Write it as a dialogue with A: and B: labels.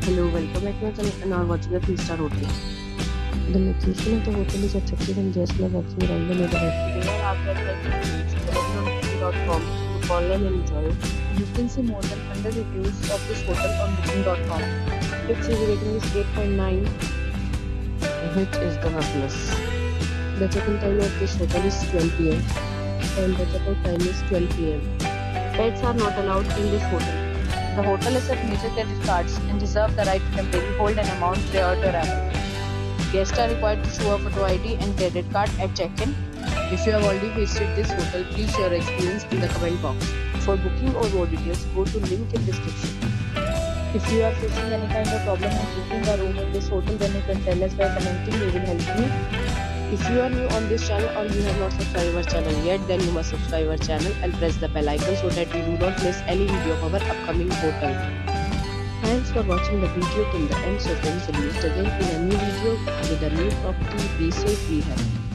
A: Hello, welcome back to our channel and are watching a 3-star hotel. The location of the hotel is attractive and guests love walking around the neighborhood. There are websites available on booking.com to call and enjoy.
B: You can see more than 100 reviews of this hotel on booking.com.
A: Its rating is 8.9, which is the plus. The check-in time of this hotel is 12 p.m. and the check-out time is 12 p.m. Pets are not allowed in this hotel.
B: The hotel accepts major credit cards and reserves the right to temporarily hold an amount prior to arrival. Guests are required to show a photo ID and credit card at check-in. If you have already visited this hotel, please share your experience in the comment box.
A: For booking or more details, go to link in description.
B: If you are facing any kind of problem in booking a room in this hotel, then you can tell us by commenting. We will help you.
A: If you are new on this channel or you have not subscribed our channel yet, then you must subscribe our channel and press the bell icon so that you do not miss any video of our upcoming hotel. Thanks for watching the video till the end. So friends, will meet again in a new video with a new property. Be safe, be happy.